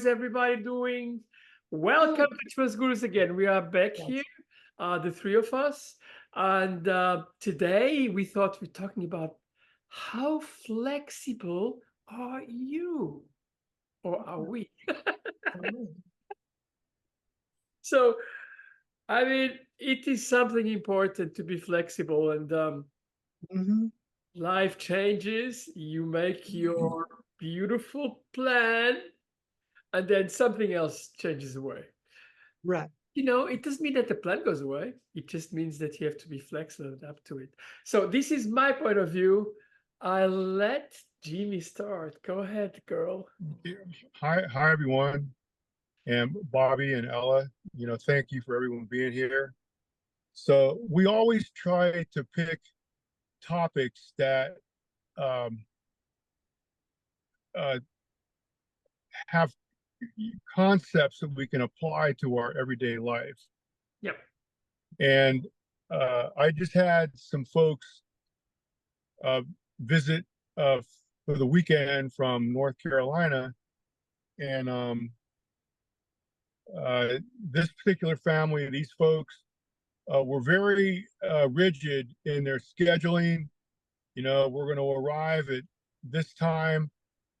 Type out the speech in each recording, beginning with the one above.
is everybody doing? Welcome to Transgurus again. We are back here, the three of us. And today we thought we're talking about how flexible are you? Or are we? So, I mean, it is something important to be flexible, and life changes. You make your beautiful plan, and then something else changes away. Right. It doesn't mean that the plan goes away. It just means that you have to be flexible and adapt to it. So this is my point of view. I'll let Jimmy start. Go ahead, girl. Hi everyone, and Bobby and Ella. Thank you for everyone being here. So we always try to pick topics that have concepts that we can apply to our everyday life. Yep. And I just had some folks visit for the weekend from North Carolina, and this particular family, these folks were very rigid in their scheduling. We're going to arrive at this time,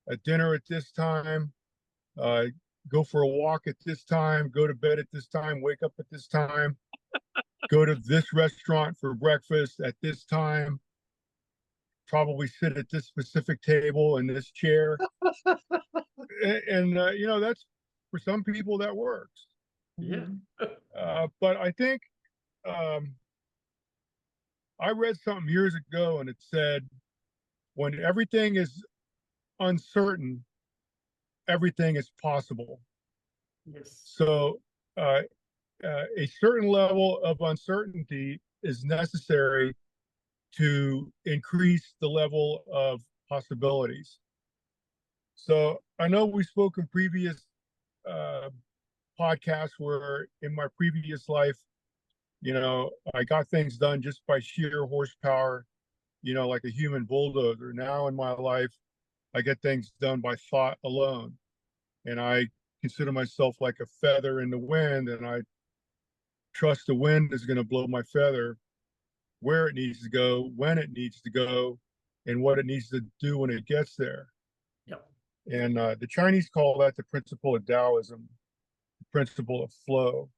at dinner at this time, go for a walk at this time, go to bed at this time, wake up at this time, go to this restaurant for breakfast at this time, probably sit at this specific table in this chair. and that's, for some people, that works. Yeah. But I think I read something years ago, and it said, when everything is uncertain, everything is possible. Yes. So a certain level of uncertainty is necessary to increase the level of possibilities. So I know we spoke in previous podcasts where in my previous life, I got things done just by sheer horsepower, like a human bulldozer. Now in my life, I get things done by thought alone. And I consider myself like a feather in the wind, and I trust the wind is going to blow my feather where it needs to go, when it needs to go, and what it needs to do when it gets there. Yep. And the Chinese call that the principle of Taoism, the principle of flow.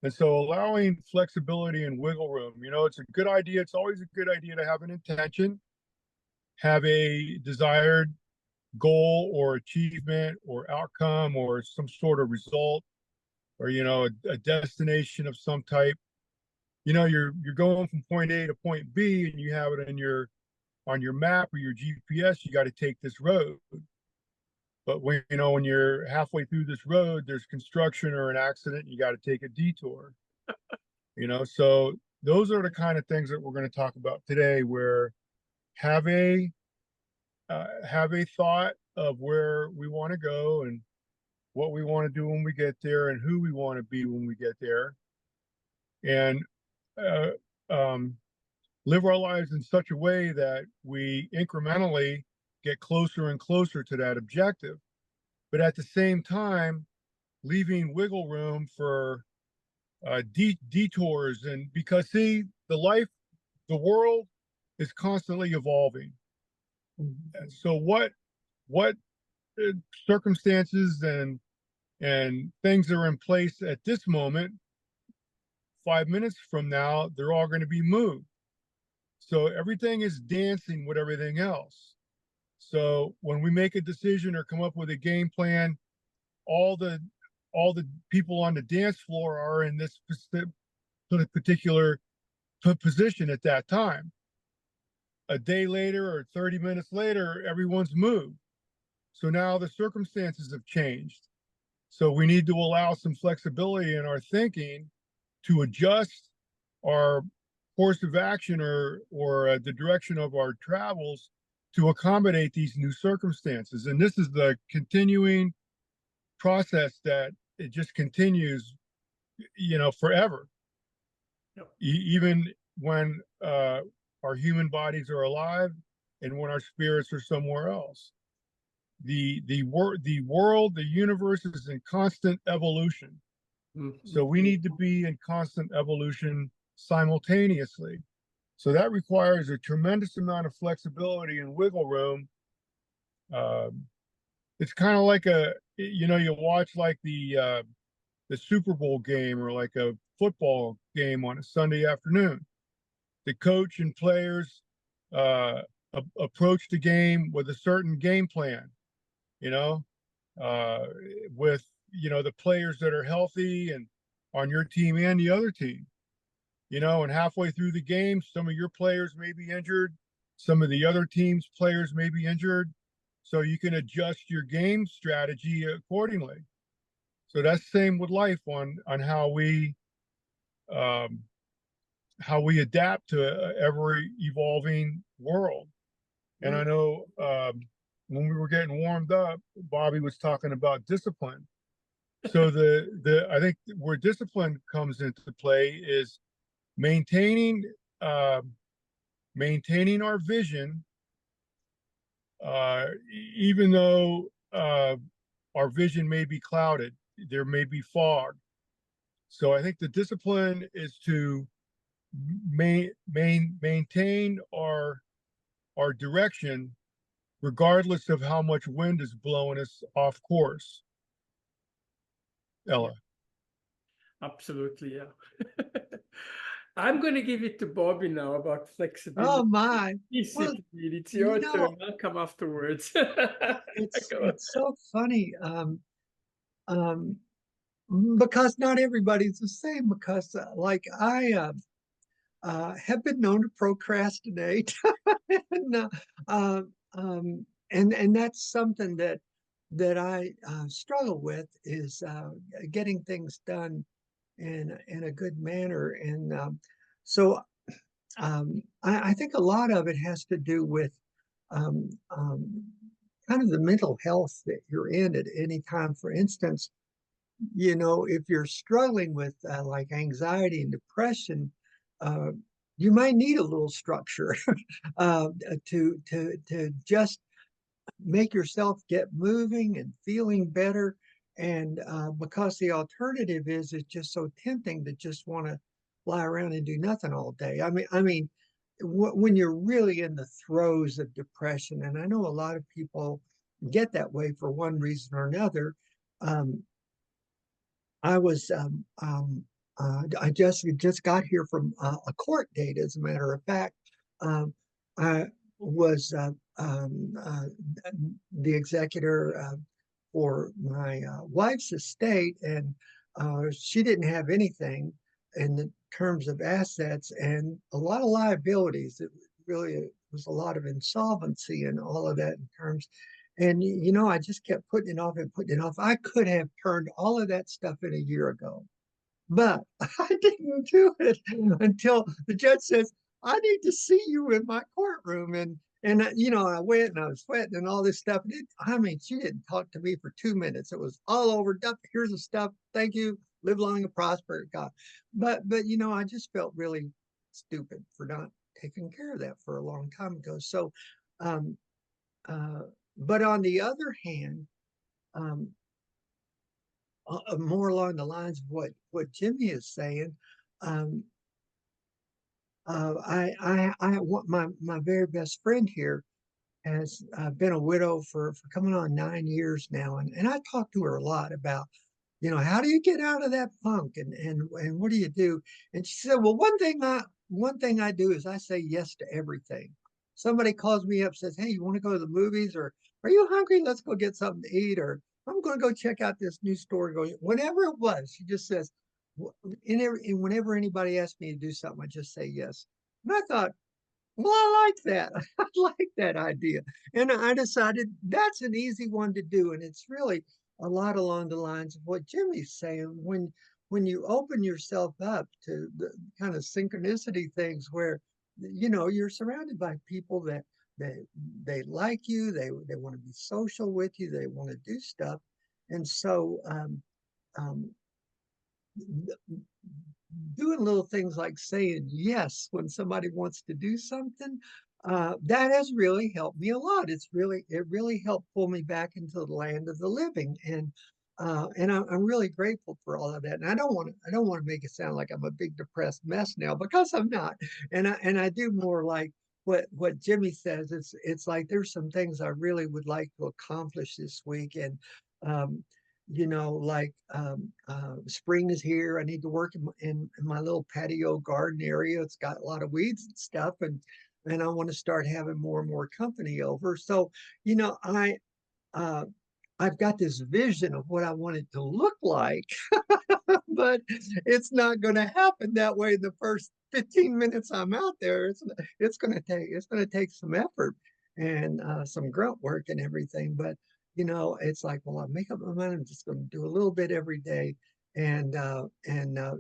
And so allowing flexibility and wiggle room, it's a good idea. It's always a good idea to have an intention, have a desired goal or achievement or outcome or some sort of result, or a destination of some type. You're going from point A to point B, and you have it on your map or your GPS. You got to take this road. But when you're halfway through this road, there's construction or an accident, you got to take a detour. So those are the kind of things that we're going to talk about today, where have a thought of where we want to go and what we want to do when we get there and who we want to be when we get there, and live our lives in such a way that we incrementally get closer and closer to that objective, but at the same time leaving wiggle room for detours. And because, see, the world is constantly evolving. And so what circumstances and things are in place at this moment, 5 minutes from now, they're all going to be moved. So everything is dancing with everything else. So when we make a decision or come up with a game plan, all the people on the dance floor are in this particular position at that time. A day later or 30 minutes later, everyone's moved. So now the circumstances have changed. So we need to allow some flexibility in our thinking to adjust our course of action or the direction of our travels to accommodate these new circumstances. And this is the continuing process that it just continues, forever. Yep. Even when our human bodies are alive and when our spirits are somewhere else. the world, the universe is in constant evolution. So we need to be in constant evolution simultaneously. So that requires a tremendous amount of flexibility and wiggle room. It's kind of like you watch like the Super Bowl game or like a football game on a Sunday afternoon. The coach and players approach the game with a certain game plan, you know, uh, with, the players that are healthy and on your team and the other team, and halfway through the game, some of your players may be injured. Some of the other team's players may be injured. So you can adjust your game strategy accordingly. So that's the same with life on um, how we adapt to an ever evolving world. And I know when we were getting warmed up, Bobby was talking about discipline. So I think where discipline comes into play is maintaining uh, maintaining our vision, even though our vision may be clouded, there may be fog. So I think the discipline is to maintain our direction regardless of how much wind is blowing us off course. Ella. Absolutely, yeah. I'm going to give it to Bobby now about flexibility. Oh my. Well, Discipline. It's you your know, turn. I'll come afterwards. it's so funny. Um, because not everybody's the same. Because like have been known to procrastinate, and and that's something that I struggle with is getting things done in a good manner. And so I think a lot of it has to do with um, um, kind of the mental health that you're in at any time. For instance, if you're struggling with like anxiety and depression, uh, you might need a little structure to just make yourself get moving and feeling better. And because the alternative is it's just so tempting to just want to lie around and do nothing all day. I mean, when you're really in the throes of depression, and I know a lot of people get that way for one reason or another. um, I was I just got here from a court date. As a matter of fact, I was the executor for my wife's estate, and she didn't have anything in the terms of assets and a lot of liabilities. It really was a lot of insolvency and all of that in terms. And I just kept putting it off and putting it off. I could have turned all of that stuff in a year ago, but I didn't do it until the judge says, "I need to see you in my courtroom." And I went and I was sweating and all this stuff. I mean, she didn't talk to me for 2 minutes. It was all over. Here's the stuff. Thank you. Live long and prosper, God. But I just felt really stupid for not taking care of that for a long time ago. So, um, uh, but on the other hand, um, more along the lines of what Jimmy is saying, um, I want my very best friend here has been a widow for coming on 9 years now, and I talk to her a lot about how do you get out of that funk, and what do you do? And she said, well, one thing I do is I say yes to everything. Somebody calls me up, says, hey, you want to go to the movies, or are you hungry? Let's go get something to eat, or I'm going to go check out this new store. Go whenever it was. She just says, and whenever anybody asks me to do something, I just say yes. And I thought, well, I like that. I like that idea. And I decided that's an easy one to do. And it's really a lot along the lines of what Jimmy's saying. When you open yourself up to the kind of synchronicity things where you're surrounded by people that they like you, they want to be social with you, they want to do stuff. And so um, doing little things like saying yes when somebody wants to do something that has really helped me a lot. It really helped pull me back into the land of the living, and I'm really grateful for all of that. And I don't want to make it sound like I'm a big depressed mess now, because I'm not. And I do more like what Jimmy says. It's like there's some things I really would like to accomplish this week, and um, like spring is here. I need to work in my little patio garden area. It's got a lot of weeds and stuff, and I want to start having more and more company over. So, you know, uh, I've got this vision of what I want it to look like, but it's not going to happen that way the first 15 minutes I'm out there. It's going to take some effort and some grunt work and everything. But it's like, well, I make up my mind. I'm just going to do a little bit every day. And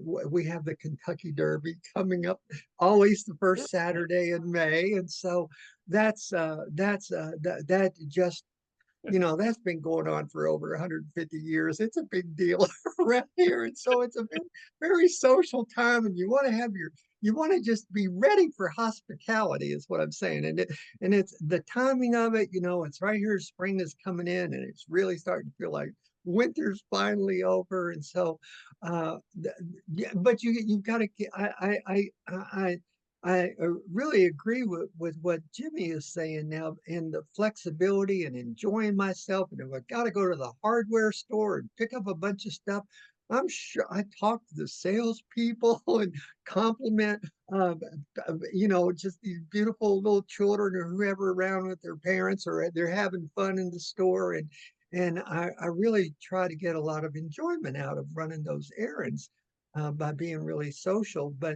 we have the Kentucky Derby coming up, always the Yeah. first Saturday in May, and so that just that's been going on for over 150 years. It's a big deal around here. And so it's a very, very social time. And you want to just be ready for hospitality, is what I'm saying. And it's the timing of it, it's right here. Spring is coming in, and it's really starting to feel like winter's finally over. And so, yeah, but you've got to, I really agree with what Jimmy is saying now, and the flexibility and enjoying myself. And if I got to go to the hardware store and pick up a bunch of stuff, I'm sure I talk to the salespeople and compliment, just these beautiful little children or whoever around with their parents, or they're having fun in the store. And I really try to get a lot of enjoyment out of running those errands by being really social. But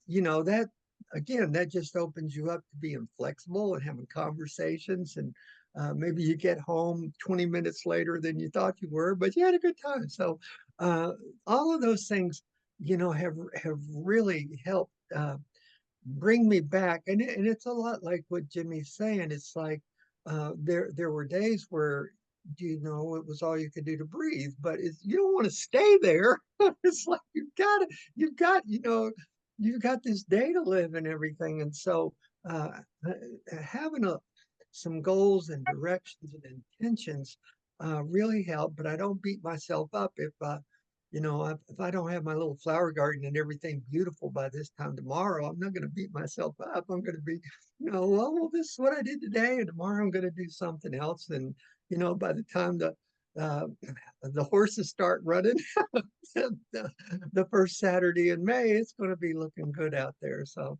that again, that just opens you up to being flexible and having conversations. And maybe you get home 20 minutes later than you thought you were, but you had a good time. So uh, all of those things, have really helped bring me back. And it's a lot like what Jimmy's saying. It's like there were days where it was all you could do to breathe, but you don't want to stay there. It's like you've got this day to live and everything. And so uh, having some goals and directions and intentions really help. But I don't beat myself up if I don't have my little flower garden and everything beautiful by this time tomorrow. I'm not going to beat myself up. I'm going to be, well, this is what I did today, and tomorrow I'm going to do something else. And by the time uh, the horses start running, the first Saturday in May, it's going to be looking good out there. So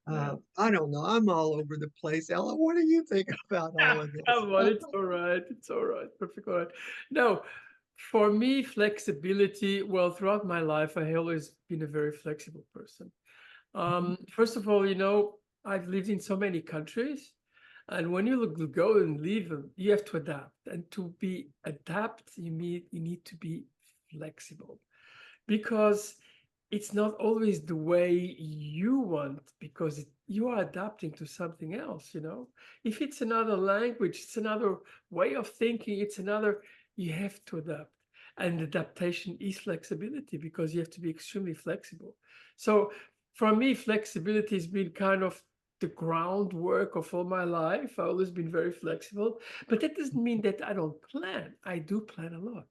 Yeah. I don't know. I'm all over the place. Ella, what do you think about all of this? Come on, it's all right. It's all right. Perfect. All right. No, for me, flexibility, well, throughout my life, I have always been a very flexible person. First of all, I've lived in so many countries, and when you go and live, you have to adapt. And to be adapt, you need to be flexible, because it's not always the way you want, because you are adapting to something else. If it's another language, it's another way of thinking, you have to adapt. And adaptation is flexibility, because you have to be extremely flexible. So for me, flexibility has been kind of the groundwork of all my life. I've always been very flexible, but that doesn't mean that I don't plan. I do plan a lot.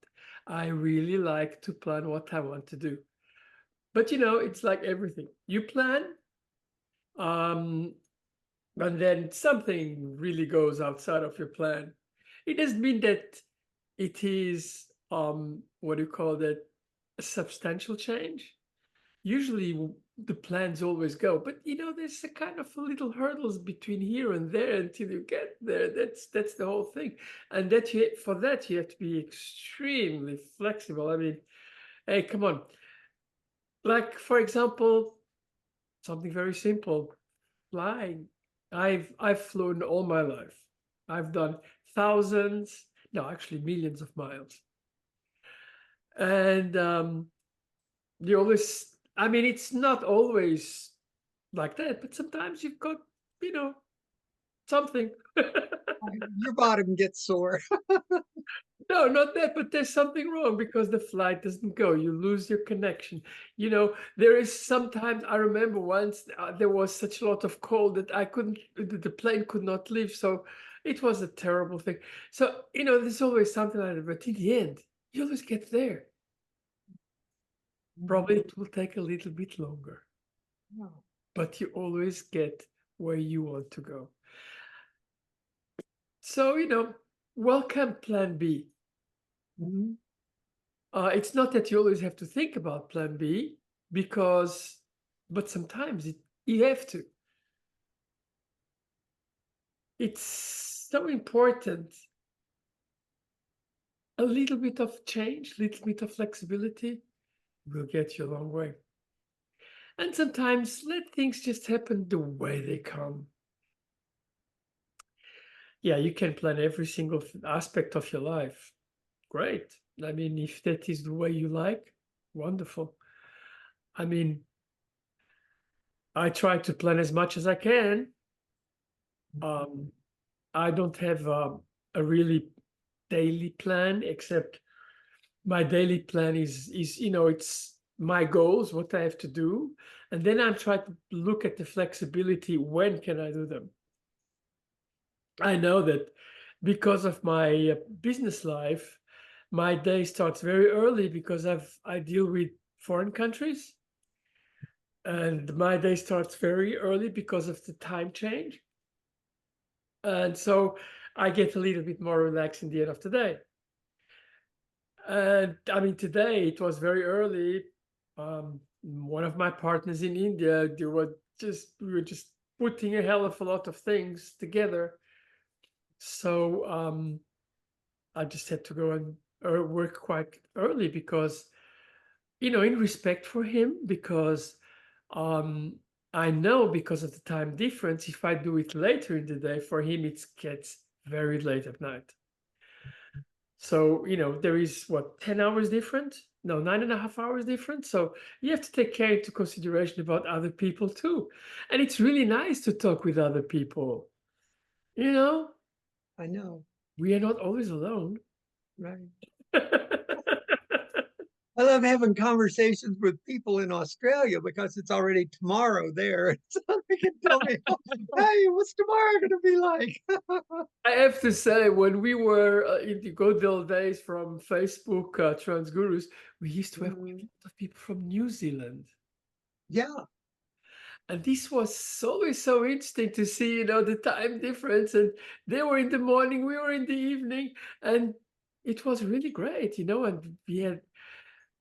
I really like to plan what I want to do. But it's like everything. You plan, um, and then something really goes outside of your plan. It doesn't mean that it is what do you call that, a substantial change. Usually the plans always go, but there's a kind of little hurdles between here and there until you get there. That's the whole thing. And for that you have to be extremely flexible. I mean, hey, come on. Like, for example, something very simple, flying. I've flown all my life. I've done thousands, no, actually millions of miles. And you always, I mean, it's not always like that, but sometimes you've got, you know, something. Your bottom gets sore. No, not that, but there's something wrong because the flight doesn't go. You lose your connection. You know, there is sometimes, I remember once there was such a lot of cold that I couldn't, the plane could not leave. So it was a terrible thing. So, you know, there's always something like that, but in the end, you always get there. Probably it will take a little bit longer, No. but you always get where you want to go. So, you know, welcome Plan B. Mhm. It's not that you always have to think about Plan B but sometimes you have to. It's so important. A little bit of change, little bit of flexibility will get you a long way. And sometimes let things just happen the way they come. Yeah, you can plan every single aspect of your life. Great. I mean, if that is the way you like, wonderful. I mean, I try to plan as much as I can. I don't have a really daily plan, except my daily plan is you know, it's my goals, what I have to do, and then I'm trying to look at the flexibility. When can I do them? I know that because of my business life, my day starts very early because I deal with foreign countries, and my day starts very early because of the time change. And so I get a little bit more relaxed in the end of the day. And I mean, today it was very early. One of my partners in India, we were just putting a hell of a lot of things together. So I just had to go and work quite early because, you know, in respect for him, because I know because of the time difference, if I do it later in the day, for him it gets very late at night. So, you know, there is what, 10 hours different? No, 9.5 hours different. So you have to take care into consideration about other people too. And it's really nice to talk with other people. You know, I know, we are not always alone. right? I love having conversations with people in Australia because it's already tomorrow there. So they can tell me, hey, what's tomorrow going to be like? I have to say, when we were in the good old days from Facebook Transgurus, we used to have a lot of people from New Zealand. Yeah. And this was always so interesting to see, you know, the time difference. And they were in the morning, we were in the evening. And it was really great, you know. And we had,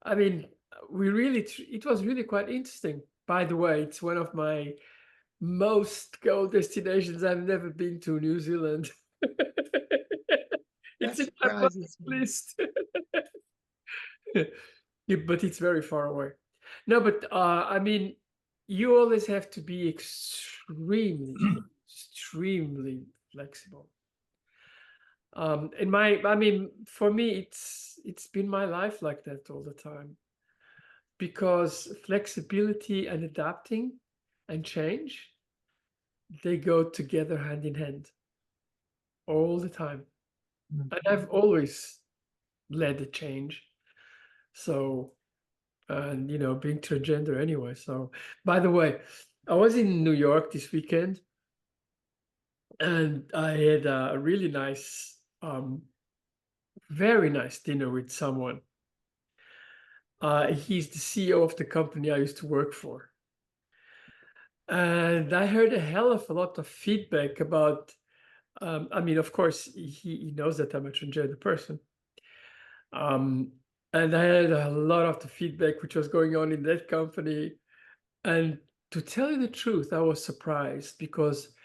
I mean, it was really quite interesting. By the way, it's one of my most go destinations. I've never been to New Zealand. That It's in my bucket surprises me. list. Yeah, but it's very far away. No, but I mean, you always have to be extremely flexible. I mean, for me, it's been my life like that all the time, because flexibility and adapting and change, they go together hand in hand all the time. And I've always led the change. So, and you know, being transgender anyway. So, by the way, I was in New York this weekend, and I had a really nice, very nice dinner with someone. He's the CEO of the company I used to work for. And I heard a hell of a lot of feedback about, I mean, of course, he knows that I'm a transgender person. And I had a lot of the feedback which was going on in that company. And to tell you the truth, I was surprised because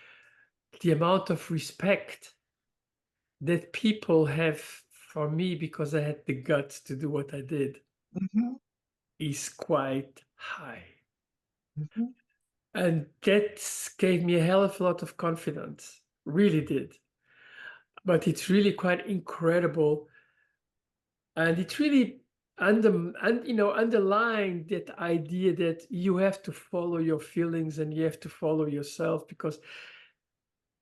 the amount of respect that people have for me because I had the guts to do what I did is quite high. And that gave me a hell of a lot of confidence, really did. But it's really quite incredible. And it really underlined that idea that you have to follow your feelings and you have to follow yourself, because,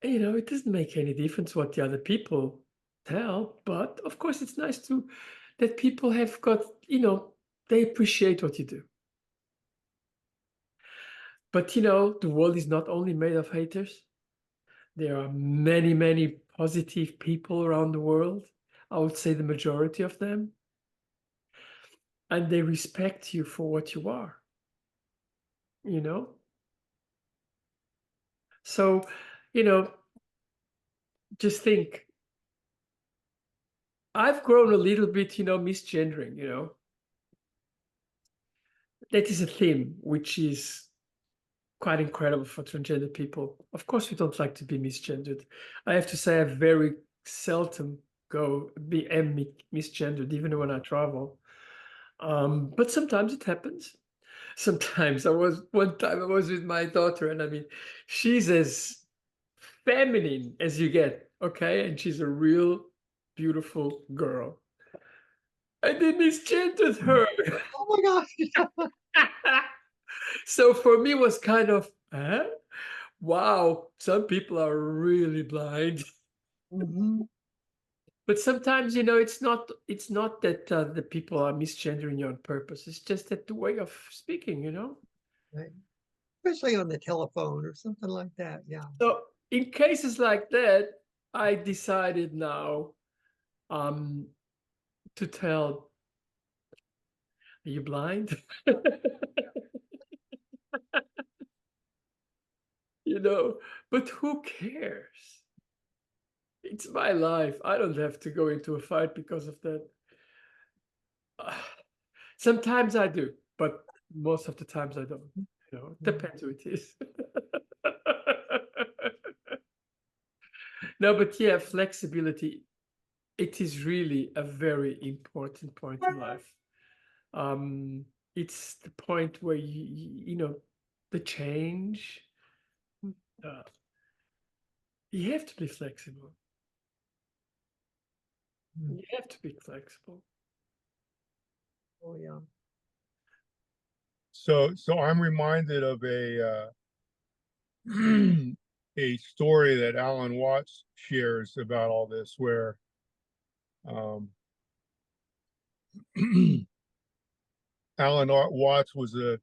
you know, it doesn't make any difference what the other people tell, but of course it's nice to that people have got, they appreciate what you do. But the world is not only made of haters. There are many, many positive people around the world. I would say the majority of them. And they respect you for what you are, you know? So, you know, just think, I've grown a little bit, misgendering, That is a theme which is quite incredible for transgender people. Of course, we don't like to be misgendered. I have to say, I very seldom am misgendered, even when I travel. But sometimes it happens. Sometimes one time I was with my daughter, and I mean, she's as feminine as you get, okay? And she's a real beautiful girl. And they misgendered her. Oh my gosh. So for me, it was kind of, huh? Wow, some people are really blind. Mhm. But sometimes, it's not that the people are misgendering you on purpose. It's just that the way of speaking. Right. Especially on the telephone or something like that. Yeah. So in cases like that, I decided now um, to tell, are you blind? But who cares? It's my life. I don't have to go into a fight because of that. Sometimes I do, but most of the times I don't. Depends who it is. No, but yeah, flexibility, it is really a very important point in life. Um, it's the point where the change, uh, you have to be flexible. Mm. You have to be flexible. Oh yeah. So I'm reminded of a story that Alan Watts shares about all this, where um, Alan Watts was a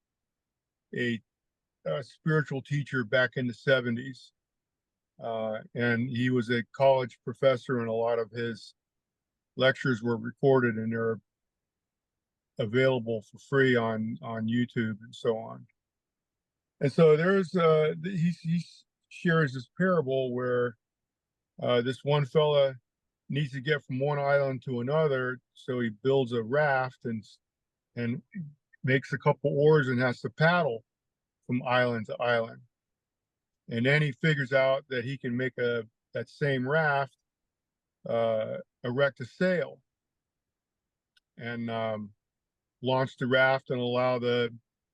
spiritual teacher back in the 70s, and he was a college professor, and a lot of his lectures were recorded and they're available for free on YouTube and so on. And so he shares this parable where this one fella needs to get from one island to another, so he builds a raft and makes a couple oars and has to paddle from island to island. And then he figures out that he can make that same raft erect a sail and launch the raft and allow the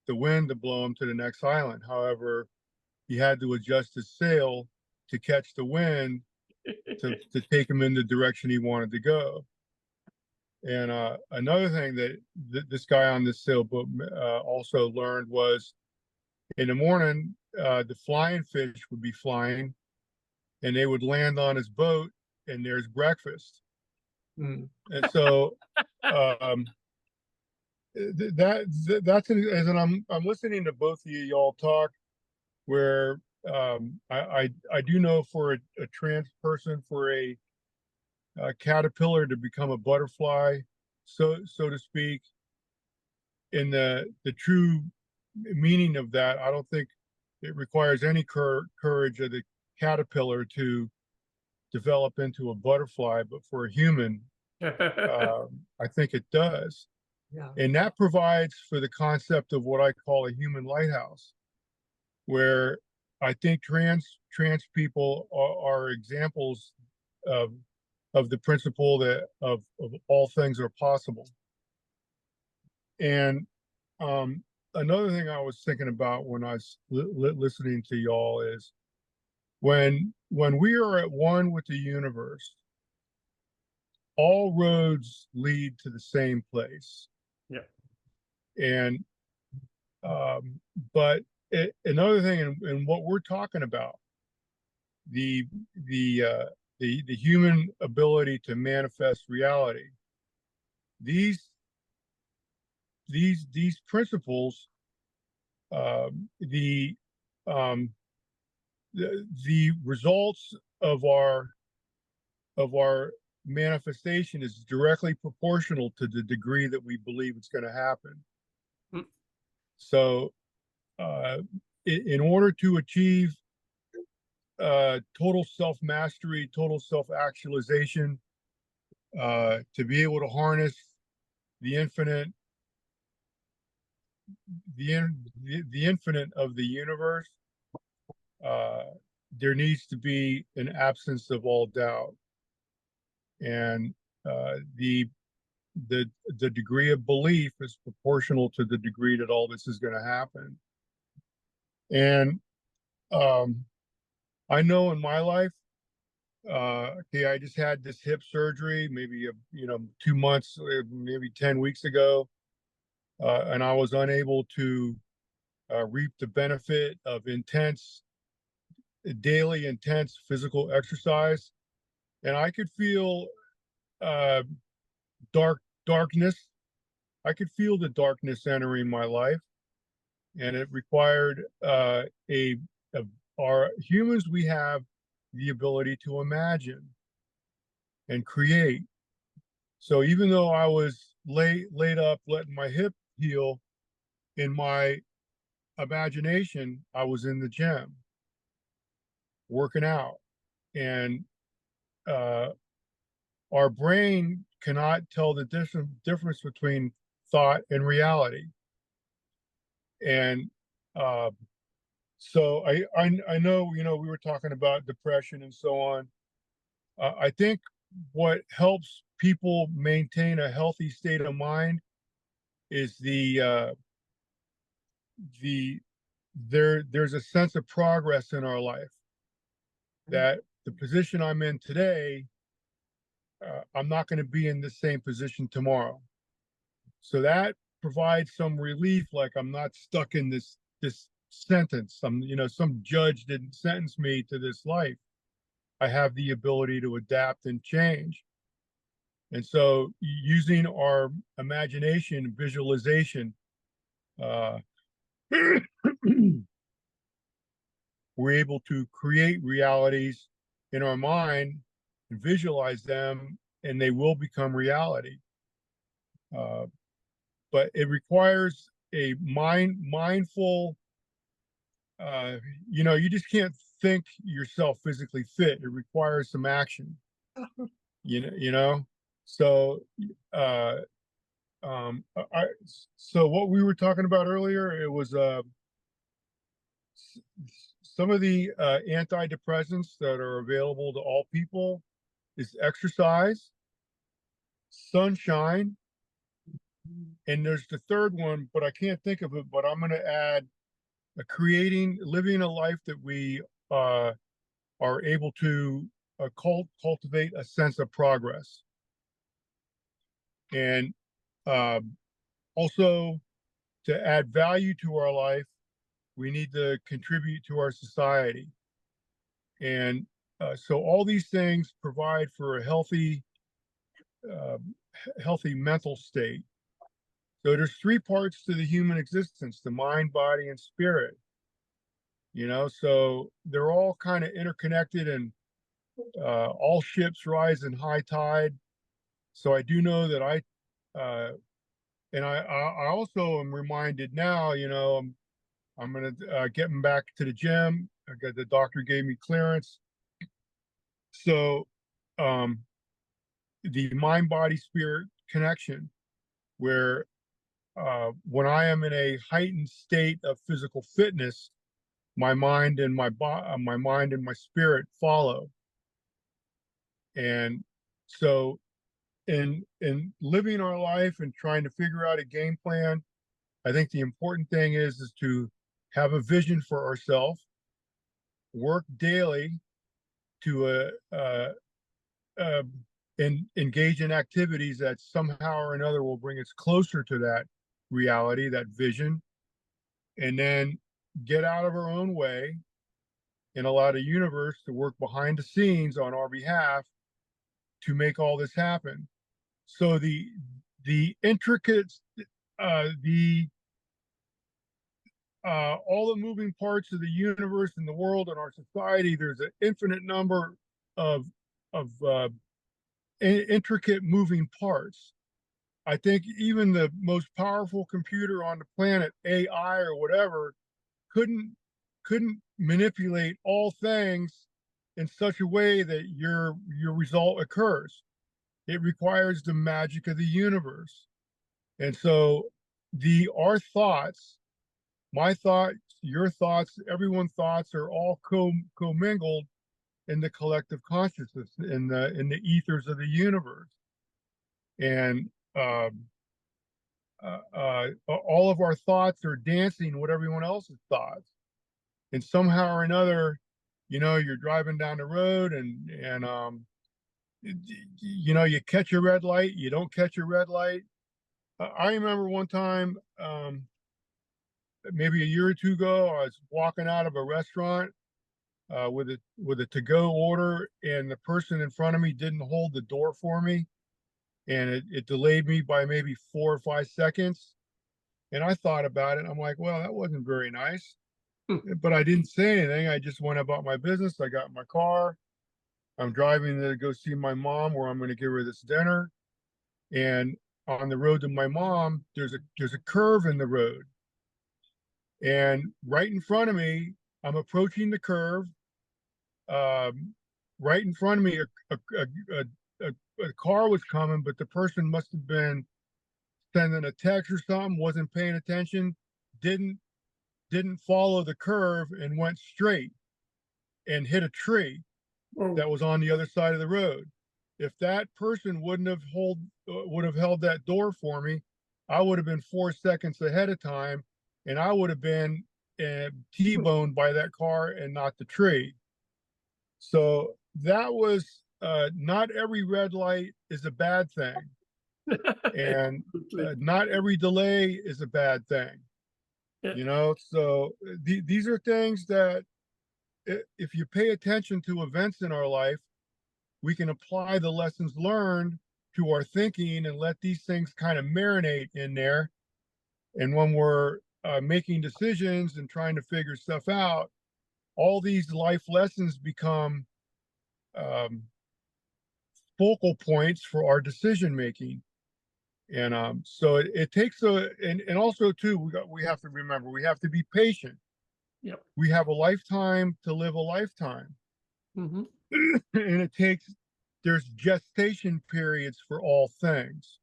wind to blow him to the next island. However, he had to adjust his sail to catch the wind to take him in the direction he wanted to go. And another thing that this guy on this sailboat also learned was, in the morning, the flying fish would be flying and they would land on his boat and there's breakfast. Mm. And so that's as I'm listening to both of y'all talk, where I do know for a trans person, for a caterpillar to become a butterfly, so to speak, in the true meaning of that, I don't think it requires any courage of the caterpillar to develop into a butterfly, but for a human, I think it does. Yeah. And that provides for the concept of what I call a human lighthouse, where I think trans people are examples of the principle that of all things are possible. And another thing I was thinking about when I was listening to y'all is when we are at one with the universe, all roads lead to the same place. Yeah. And but another thing, in what we're talking about, the the human ability to manifest reality. These principles, the um, the results of our manifestation is directly proportional to the degree that we believe it's going to happen. Mm. So, in order to achieve total self mastery, total self actualization, to be able to harness the infinite, the infinite of the universe, uh, there needs to be an absence of all doubt, and the the degree of belief is proportional to the degree that all this is going to happen. And I know in my life, okay, I just had this hip surgery, maybe 2 months, maybe 10 weeks ago, and I was unable to reap the benefit of daily intense physical exercise, and I could feel uh, darkness. I could feel the darkness entering my life, and it required a our humans. We have the ability to imagine and create. So even though I was laid up, letting my hip heal, in my imagination, I was in the gym working out, and uh, our brain cannot tell the difference between thought and reality. And uh, so I know, we were talking about depression and so on. I think what helps people maintain a healthy state of mind is there's a sense of progress in our life, that the position I'm in today, I'm not going to be in the same position tomorrow. So that provides some relief, like I'm not stuck in this sentence. Some judge didn't sentence me to this life. I have the ability to adapt and change. And so using our imagination, visualization, uh, we're able to create realities in our mind and visualize them, and they will become reality. Uh, but it requires a mindful, you just can't think yourself physically fit. It requires some action, So, uh, so what we were talking about earlier, it was some of the antidepressants that are available to all people is exercise, sunshine, and there's the third one, but I can't think of it. But I'm going to add living a life that we are able to cultivate a sense of progress, and uh, also to add value to our life, we need to contribute to our society. And so all these things provide for a uh, healthy mental state. So there's three parts to the human existence: the mind, body, and spirit. So they're all kind of interconnected, and all ships rise in high tide. So I do know that I also am reminded now, I'm going to getting back to the gym. The doctor gave me clearance. So um, the mind, body, spirit connection, where when I am in a heightened state of physical fitness, my mind and my spirit follow. And so in living our life and trying to figure out a game plan, I think the important thing is to have a vision for ourselves, work daily to engage in activities that somehow or another will bring us closer to that reality, that vision, and then get out of our own way and allow the universe to work behind the scenes on our behalf to make all this happen. So the intricate, the all the moving parts of the universe and the world and our society, there's an infinite number of intricate moving parts. I think even the most powerful computer on the planet, AI or whatever, couldn't manipulate all things in such a way that your result occurs. It requires the magic of the universe. And so our thoughts, my thoughts, your thoughts, everyone's thoughts are all commingled in the collective consciousness, in the ethers of the universe. And all of our thoughts are dancing with everyone else's thoughts. And somehow or another, you're driving down the road and you catch a red light, you don't catch a red light. I remember one time, maybe a year or two ago, I was walking out of a restaurant with a to-go order, and the person in front of me didn't hold the door for me, and it delayed me by maybe 4 or 5 seconds. And I thought about it. I'm like, well, that wasn't very nice. But I didn't say anything. I just went about my business. I got in my car. I'm driving to go see my mom, where I'm going to give her this dinner. And on the road to my mom, there's a curve in the road. And right in front of me, I'm approaching the curve. Right in front of me, a car was coming, but the person must have been sending a text or something, wasn't paying attention, didn't follow the curve, and went straight and hit a tree that was on the other side of the road. If that person would have held that door for me, I would have been 4 seconds ahead of time, and I would have been T-boned by that car and not the tree. So that was not every red light is a bad thing, and not every delay is a bad thing. So these are things that, if you pay attention to events in our life, we can apply the lessons learned to our thinking and let these things kind of marinate in there. And when we're making decisions and trying to figure stuff out, all these life lessons become focal points for our decision making. And so it takes and also too, we have to remember, we have to be patient. Yep. We have a lifetime to live a lifetime. Mm-hmm. And there's gestation periods for all things.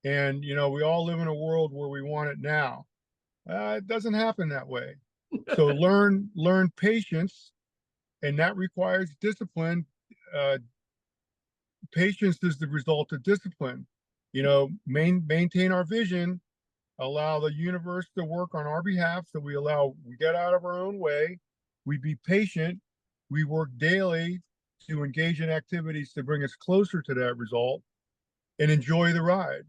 And, we all live in a world where we want it now. It doesn't happen that way. So learn patience, and that requires discipline. Patience is the result of discipline. Maintain our vision, allow the universe to work on our behalf. So we get out of our own way. We be patient. We work daily to engage in activities to bring us closer to that result, and enjoy the ride.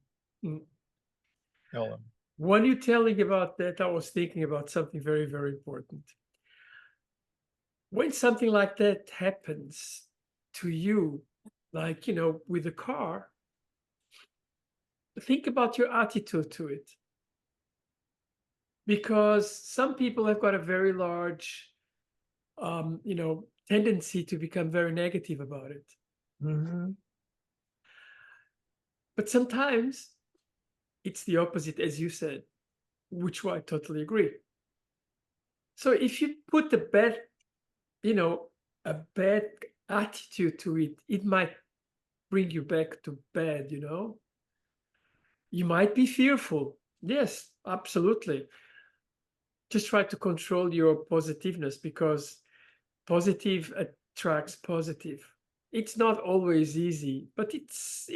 Ella. When you're telling about that, I was thinking about something very, very important. When something like that happens to you, like, with the car, think about your attitude to it. Because some people have got a very large, tendency to become very negative about it. Mm-hmm. But sometimes it's the opposite, as you said, which I totally agree. So if you put a bad attitude to it, it might bring you back to bad, You might be fearful. Yes, absolutely. Just try to control your positiveness, because positive attracts positive. It's not always easy, but it's,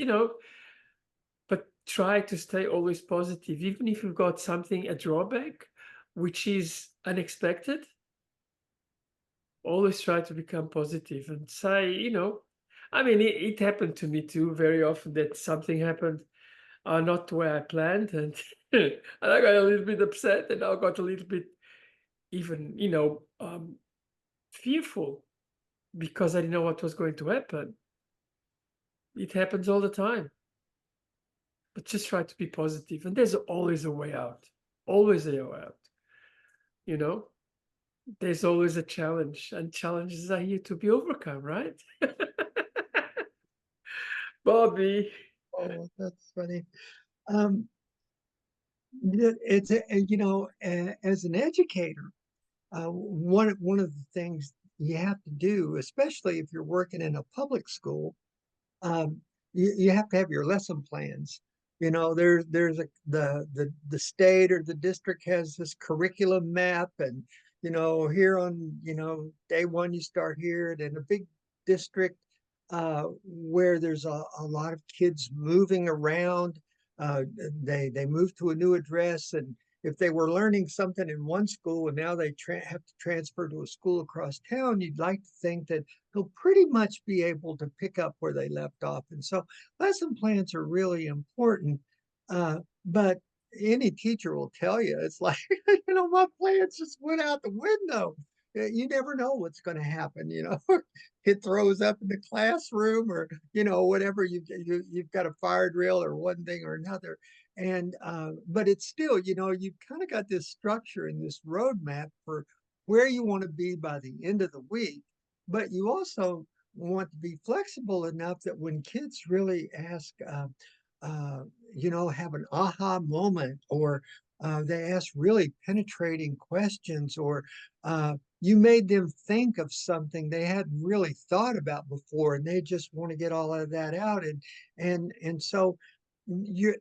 but try to stay always positive, even if you've got a drawback, which is unexpected. Always try to become positive and say, it happened to me too very often, that something happened not the way I planned, and and I got a little bit upset, and I got a little bit even, fearful because I didn't know what was going to happen. It happens all the time. But just try to be positive, and there's always a way out. Always a way out. You know, there's always a challenge, and challenges are here to be overcome, right? Bobby. Oh, that's funny. Um, it's as an educator, one of the things you have to do, especially if you're working in a public school, um, you have to have your lesson plans. There's the state or the district has this curriculum map, and here on day one you start here, and in a big district where there's a lot of kids moving around. They move to a new address, and if they were learning something in one school and now they have to transfer to a school across town, you'd like to think that they'll pretty much be able to pick up where they left off. And so lesson plans are really important. But any teacher will tell you, it's like, my plans just went out the window. You never know what's going to happen. It throws up in the classroom, or whatever. You've got a fire drill or one thing or another. And but it's still, you've kind of got this structure and this roadmap for where you want to be by the end of the week. But you also want to be flexible enough that when kids really ask, have an aha moment, or they ask really penetrating questions, or you made them think of something they hadn't really thought about before, and they just want to get all of that out. And so you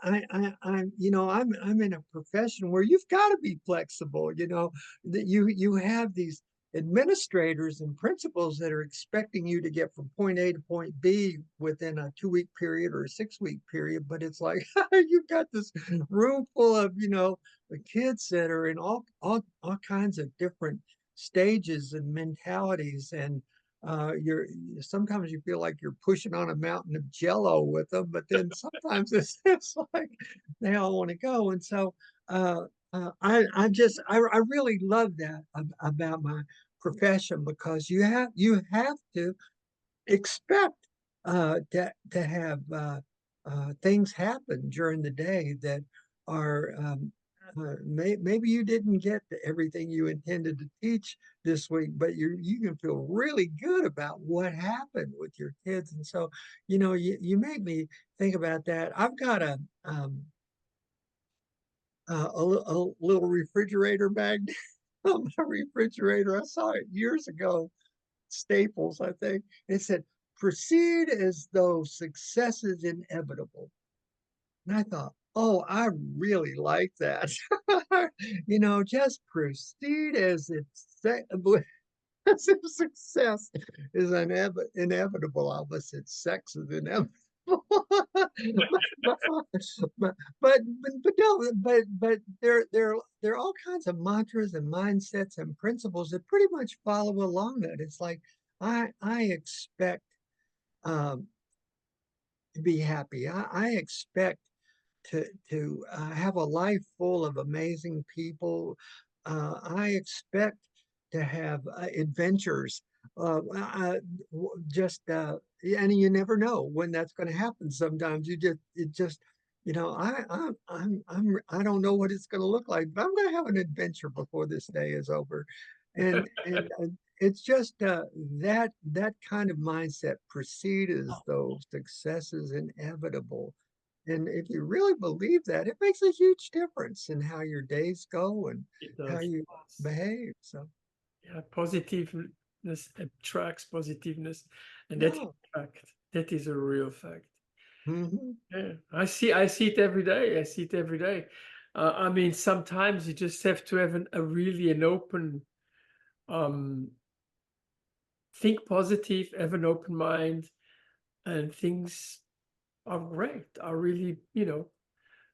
I'm in a profession where you've got to be flexible. That you have these administrators and principals that are expecting you to get from point A to point B within a 2-week period or a 6-week period. But it's like, you've got this room full of, the kids that are in all kinds of different stages and mentalities. And you're sometimes you feel like you're pushing on a mountain of jello with them, but then sometimes it's like they all want to go. And so I really love that about my profession, because you have to expect to have things happen during the day that are maybe you didn't get everything you intended to teach this week, but you can feel really good about what happened with your kids. And so, you made me think about that. I've got a little refrigerator magnet on my refrigerator. I saw it years ago, Staples, I think. It said, "Proceed as though success is inevitable." And I thought, oh, I really like that. Just proceed as as if success is inevitable. I almost said sex is inevitable. but there are all kinds of mantras and mindsets and principles that pretty much follow along that. It's like I expect um, to be happy. I expect to have a life full of amazing people. I expect to have adventures. And you never know when that's going to happen. Sometimes I don't know what it's going to look like, but I'm going to have an adventure before this day is over. And it's just that kind of mindset. Proceed as though success is inevitable. And if you really believe that, it makes a huge difference in how your days go and how you behave. So, yeah, positiveness attracts positiveness, and that's yeah. a fact. That is a real fact. Mhm. Yeah, I see it every day. I see it every day. I mean, sometimes you just have to have a really an open, um, think positive, have an open mind, and things are great. Are really,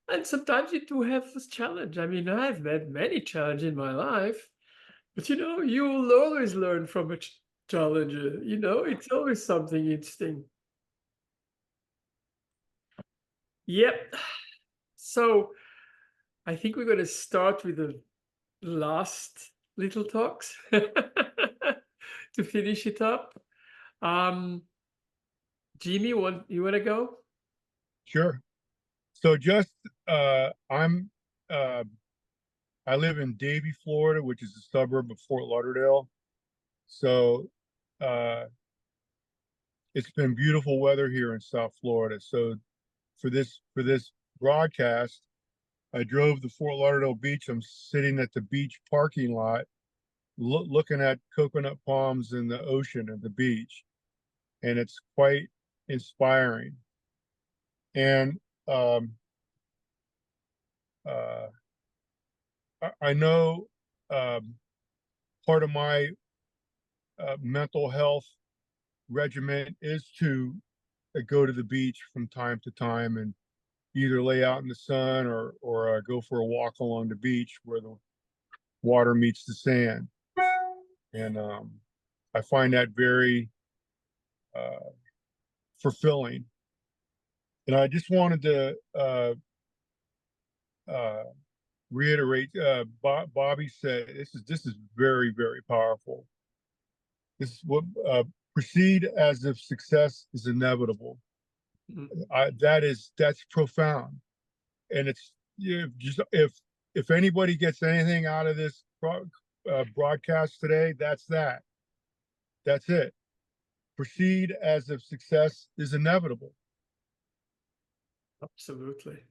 and sometimes you do have this challenge. I mean, I've had many challenges in my life, but you will always learn from a challenge. It's always something interesting. Yep. So I think we're going to start with the last little talks to finish it up. Um, Jimmy, you want to go? Sure. So just I'm I live in Davie, Florida, which is a suburb of Fort Lauderdale. So uh, it's been beautiful weather here in South Florida. So for this broadcast, I drove to Fort Lauderdale Beach. I'm sitting at the beach parking lot, looking at coconut palms in the ocean at the beach, and it's quite inspiring. And uh, I know part of my mental health regimen is to go to the beach from time to time and either lay out in the sun or go for a walk along the beach where the water meets the sand. And I find that very uh, fulfilling. And I just wanted to uh, reiterate. Bobby said this is very, very powerful. This is what proceed as if success is inevitable. That's profound, and it's just if anybody gets anything out of this broadcast today, that's it. Proceed as if success is inevitable. Absolutely.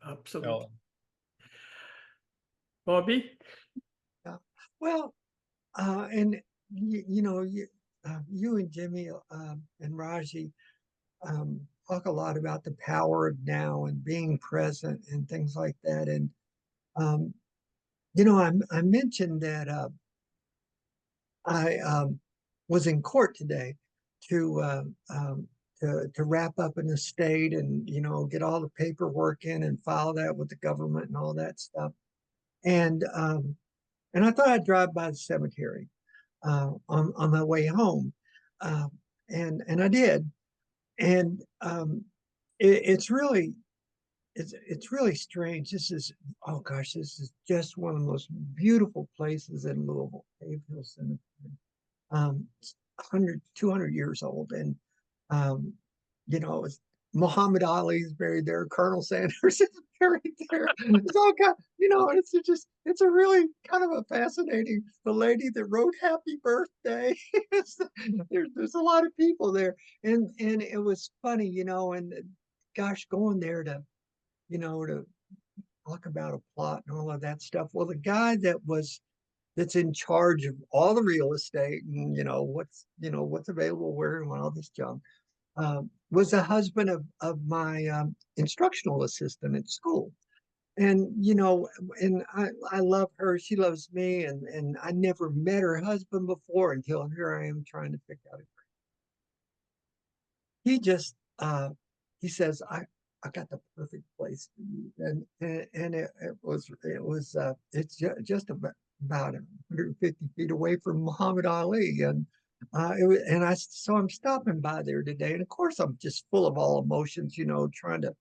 Absolutely. Ella. Bobby? Yeah. Well, and you know, you and Jimmy and Raji talk a lot about the power of now and being present and things like that. And um, you know, I mentioned that I was in court today to to wrap up an estate and you know get all the paperwork in and file that with the government and all that stuff. And I thought I'd drive by the cemetery on my way home, uh, and I did. And it's really it's really strange. This is oh gosh, this is just one of the most beautiful places in Louisville, Cave Hill Cemetery. 100, 200 years old. And, um, you know, it's Muhammad Ali's buried there. Colonel Sanders is buried there. It's all kind, you know, it's a really kind of a fascinating, the lady that wrote Happy Birthday. There's a lot of people there. And it was funny, you know, and gosh, going there to, you know, to talk about a plot and all of that stuff. Well, the guy that's in charge of all the real estate and you know what's available where and all this junk was the husband of my instructional assistant at school. And you know, and I love her, she loves me, and I never met her husband before until here I am trying to figure out. He just he says I got the perfect place for you. And it's just about 150 feet away from Muhammad Ali. And so I'm stopping by there today. And of course, I'm just full of all emotions, you know, trying to,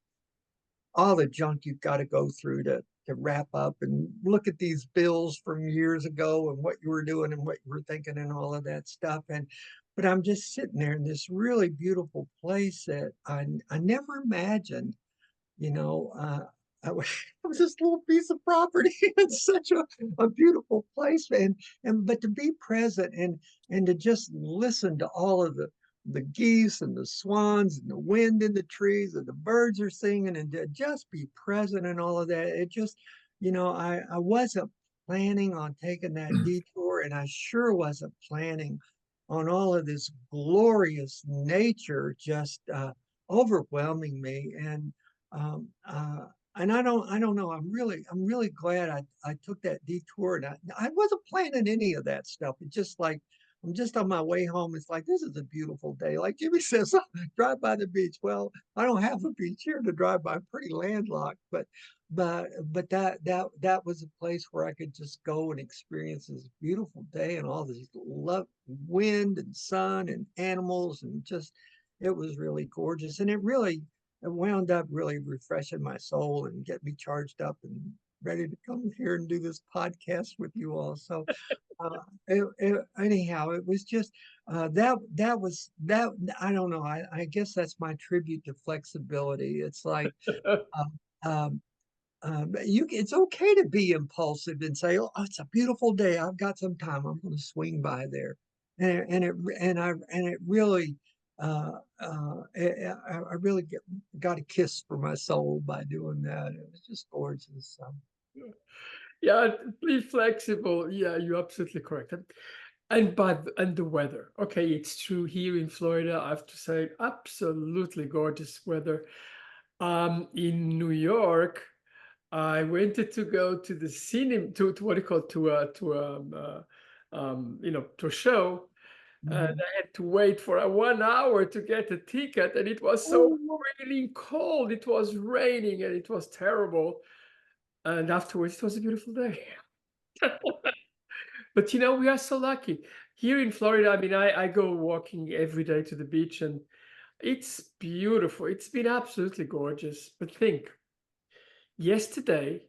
all the junk you've got to go through to wrap up and look at these bills from years ago and what you were doing and what you were thinking and all of that stuff. But I'm just sitting there in this really beautiful place that I never imagined, you know, I was, it was this little piece of property. It's such a beautiful place, and but to be present and to just listen to all of the geese and the swans and the wind in the trees and the birds are singing and to just be present and all of that. It just, you know, I wasn't planning on taking that detour, and I sure wasn't planning on all of this glorious nature just overwhelming me. Um, uh, and I don't know. I'm really glad I took that detour. And I wasn't planning any of that stuff. It's just like I'm just on my way home. It's like this is a beautiful day. Like Jimmy says, drive by the beach. Well, I don't have a beach here to drive by. I'm pretty landlocked, but that was a place where I could just go and experience this beautiful day and all this love, wind and sun and animals and just it was really gorgeous. And it wound up really refreshing my soul and get me charged up and ready to come here and do this podcast with you all. So anyhow, it was just that was that. I don't know. I guess that's my tribute to flexibility. It's like um, it's okay to be impulsive and say, "Oh, it's a beautiful day. I've got some time. I'm going to swing by there," and it really, I really got a kiss for my soul by doing that. It was just gorgeous. So. Yeah, be flexible. Yeah, you're absolutely correct. And the weather. Okay, it's true here in Florida. I have to say, absolutely gorgeous weather. In New York, I wanted to go to the cinema to what do you call it, to a show, and Mhm. I had to wait for 1 hour to get a ticket, and it was so Oh, really cold. It was raining, and it was terrible. And afterwards, it was a beautiful day. But we are so lucky here in Florida. I mean, I go walking every day to the beach, and it's beautiful. It's been absolutely gorgeous. But think, yesterday,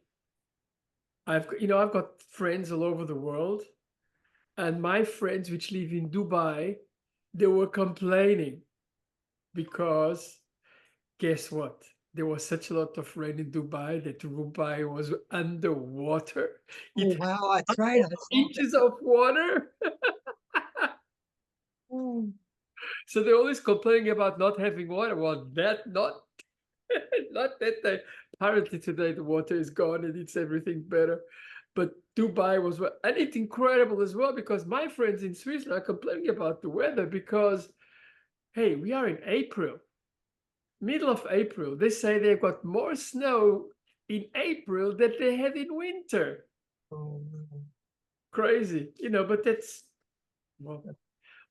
I've got friends all over the world, and my friends which live in Dubai, they were complaining because guess what? There was such a lot of rain in Dubai that Dubai was underwater. It had wow, that's right. I saw that. inches of water. Oh, So they're always complaining about not having water. Well, that not not that day. Apparently today the water is gone and it's everything better. But Dubai was and it's incredible as well because my friends in Switzerland are complaining about the weather because hey, we are in April, middle of April. They say they've got more snow in April than they have in winter. oh, no. Crazy, but that's well,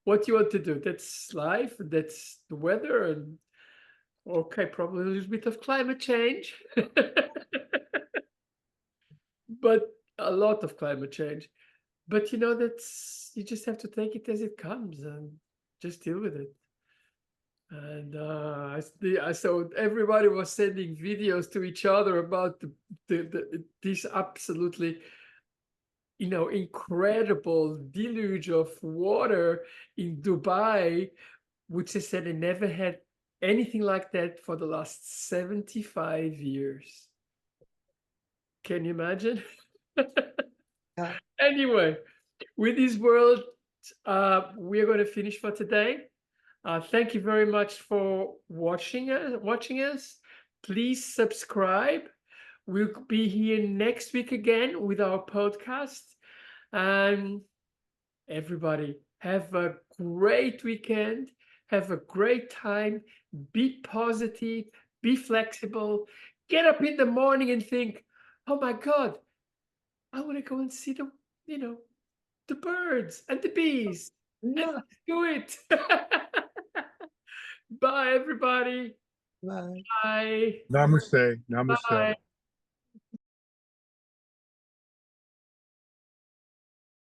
what you want to do. That's life. That's the weather, and okay, probably a little bit of climate change, but a lot of climate change. But that's you just have to take it as it comes and just deal with it. And I saw everybody was sending videos to each other about this absolutely incredible deluge of water in Dubai, which they said they never had anything like that for the last 75 years. Can you imagine? Yeah, Anyway, with this world, we're going to finish for today. Thank you very much for watching us. Please subscribe. We'll be here next week again with our podcast. And everybody, have a great weekend. Have a great time. Be positive. Be flexible. Get up in the morning and think, oh my God, I want to go and see the birds and the bees. And yeah. do it. Bye, everybody. Right. Bye. Namaste. Namaste. Bye.